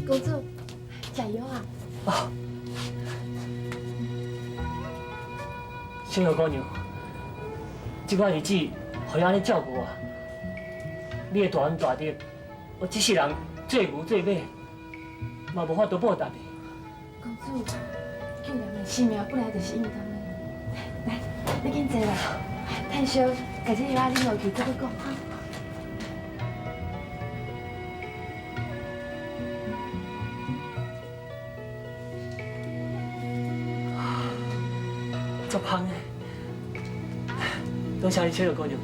公主，加油啊！啊！小月姑娘，这段日子，互你安尼照顾我，你的大恩大德，我这世人做牛做马，嘛无法度报答你。公主，救人的性命本来就是应当的。来，你紧坐啦，退烧，把这药仔啉落去，再去讲哈。足香的，多谢你，小月姑娘。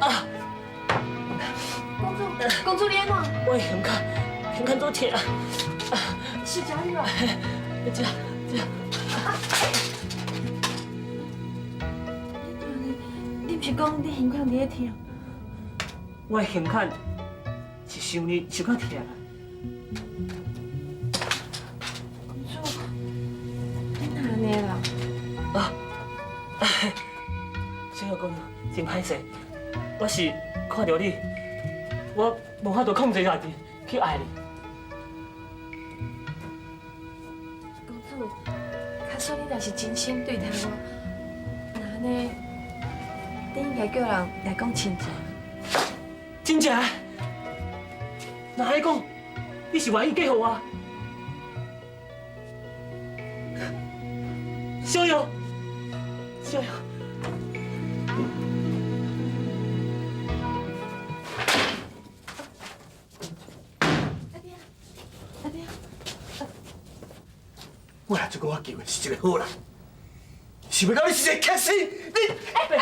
啊！公主你安怎？我胸口都疼啊！是家里吧？这。你不是讲你胸口伫咧疼？我的胸口是想你受到疼啊！公主，你哪安尼啦？啊！小月姑娘，真歹势，我是看到你，我无法度控制家己去爱你。公主，假说你若是真心对待我，那安尼，你应该叫人来讲亲情。真正？那安尼讲，你是愿意嫁予我？小月，小月。我来这个我机会是一个好人，想不到你是一个乞死！你阿伯，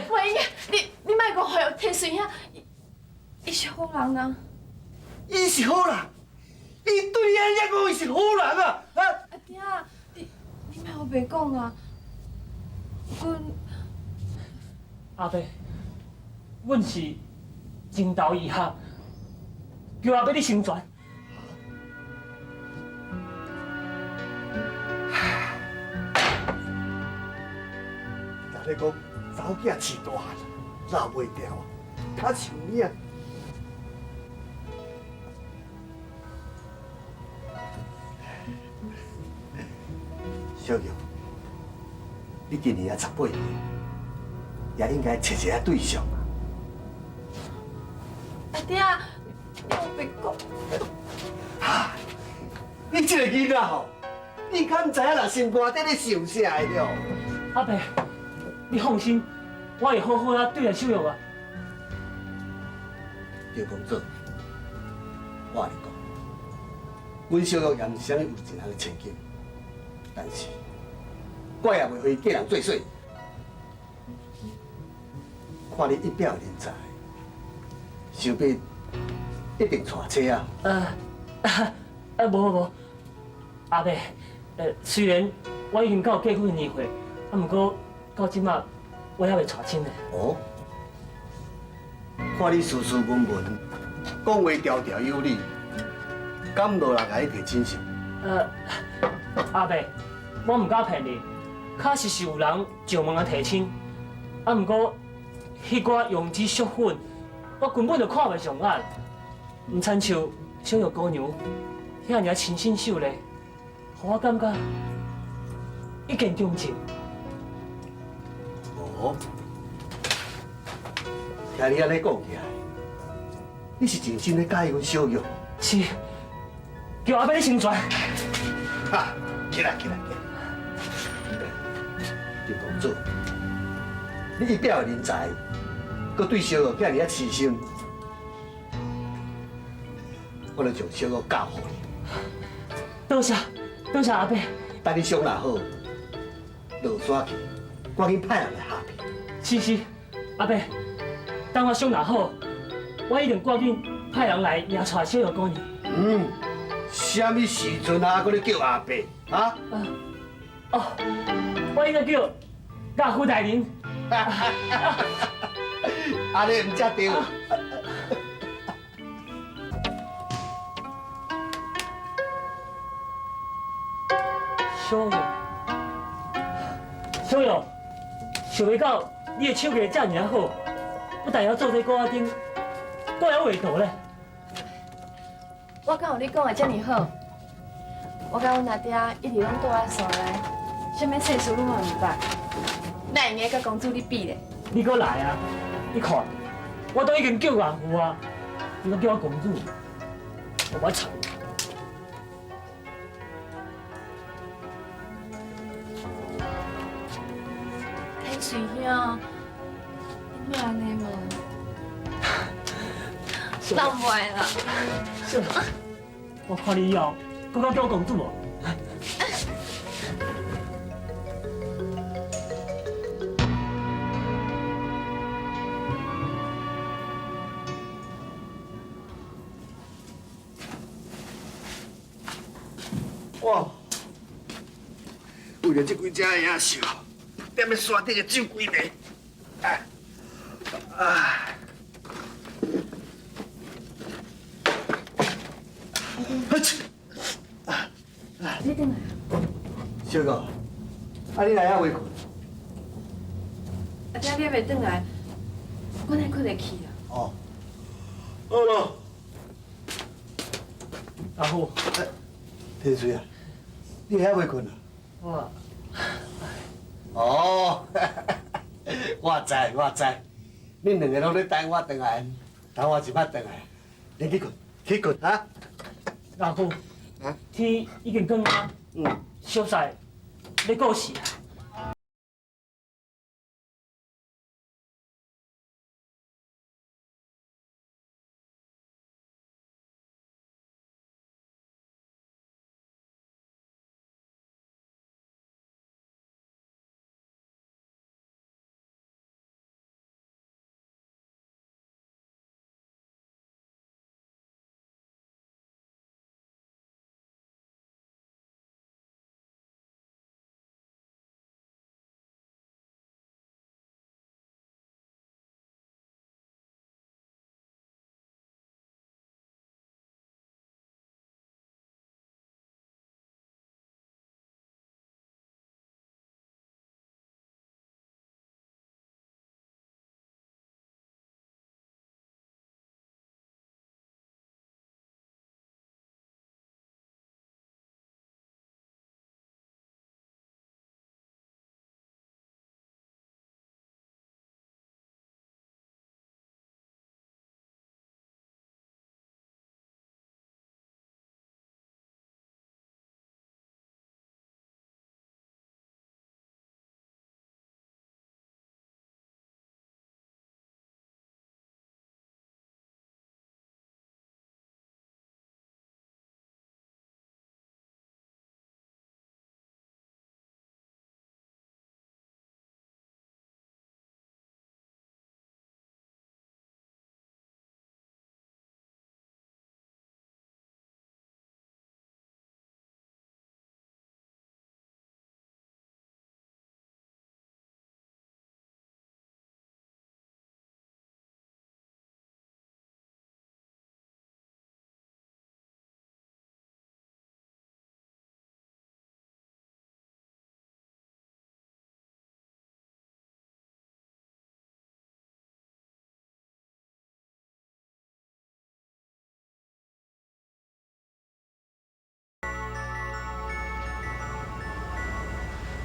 我应该，你莫讲，害替水遐，伊是好人啊。伊是好人，伊对你安尼讲，伊是好人啊！啊！阿爹，你莫互白讲啊！阮阿伯，阮是情投意合，叫阿伯你成全。人咧讲，查某囝饲大汉，绕袂掉啊，较像你啊。小玉，你今年也18岁，也应该找一个对象啊。阿爹，你有白讲。哈，你这个囡仔吼，你敢知影人心肝底咧想啥的了？阿伯，你放心，我会好好啊对待小玉啊。赵公主，我跟你讲，阮小玉也毋是啥物有钱人的千金，但是我也袂会嫁人做水。看你一表人才，想必一定娶妻啊！无，阿伯，虽然我已经到结婚的年岁，不过到即马我还未娶亲呢。哦，看你斯斯文文，讲话条条有理，敢无人甲你提亲信？阿伯，我唔敢骗你，确实是有人上门来提亲，不过迄寡用纸削粉，我根本就看袂上眼，唔亲像小玉姑娘遐尔清新秀丽，互我感觉一见钟情。哦，听你安尼讲起来，你是真心咧介意阮小玉？是，叫阿伯你成全。哈，起来！赵公主，你一表人才，搁对小玉遐尔痴心，我就将小玉教予你。多谢阿伯。等你伤若好，落山去，赶紧派人来下边。是，阿伯，等我伤若好，我一定赶紧派人来迎娶小玉姑娘。什么时阵啊？搁咧叫阿伯啊？我应该叫岳父大人。安尼唔才对。小玉，想袂到你的手艺这尔好，我但要做这锅仔顶，我还要画图咧。我敢有你讲的遮尔好？我甲阮阿爹一直拢住在厝内，啥物世事拢嘛毋捌，哪会用甲公主你比咧？你搁来啊！你看，我都已经叫岳父啊，你搁叫我公主，我操！天水兄，你莫安尼嘛，当袂啦。是啦，我看你以后，搁敢叫我公主无？哇！为了这几只野兽，踮咧山顶个走几日，哎，你等来。小哥，啊你来遐未困？阿爹，你还袂转来？我哪困会去啊？哦，好咯。阿虎，天水啊，你遐未困啊？我哦，我知，恁两个拢咧等我回来，等我一摆回来，你去困啊！阿虎，啊？天已经光啊，小婿要过世啊。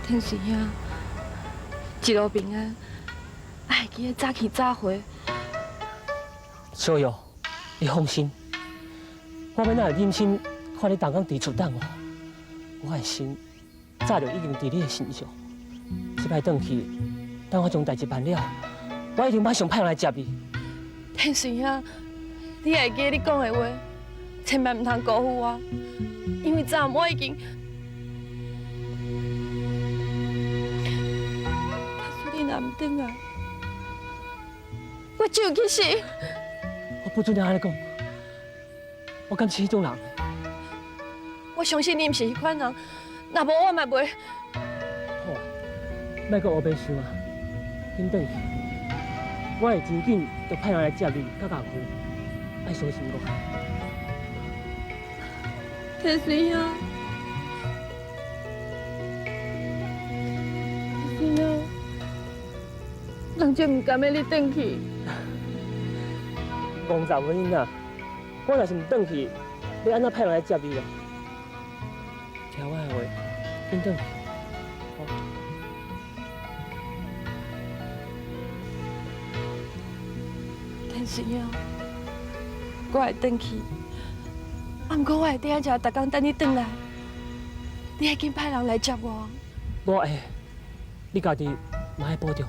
天水兄，一路平安，爱记得早去早回。小友，你放心，我要哪会忍心看你同工伫厝等我？我的心早就已经伫你的身上。这摆转去，等我将代志办了，我一定马上派人来接你。天水兄，你会记得你讲的话，千万唔通辜负我，因为昨暗我已经。你若唔转来，我就去死！我不准你安尼讲，我敢是迄种人。我相信你唔是迄款人，若无我嘛袂。好，莫搁黑白想啊，紧转去，我会真紧就派人来接你，甲岳父，爱相信我。天水兄，天水兄。人就唔甘要你转去，公杂文囡仔，我若是唔转去，要安怎派人来接你啊？听我的话，紧转去。天生啊，我会转去，不过我会顶下逐工等你转来。你要紧派人来接我。我会，你家己嘛爱保重。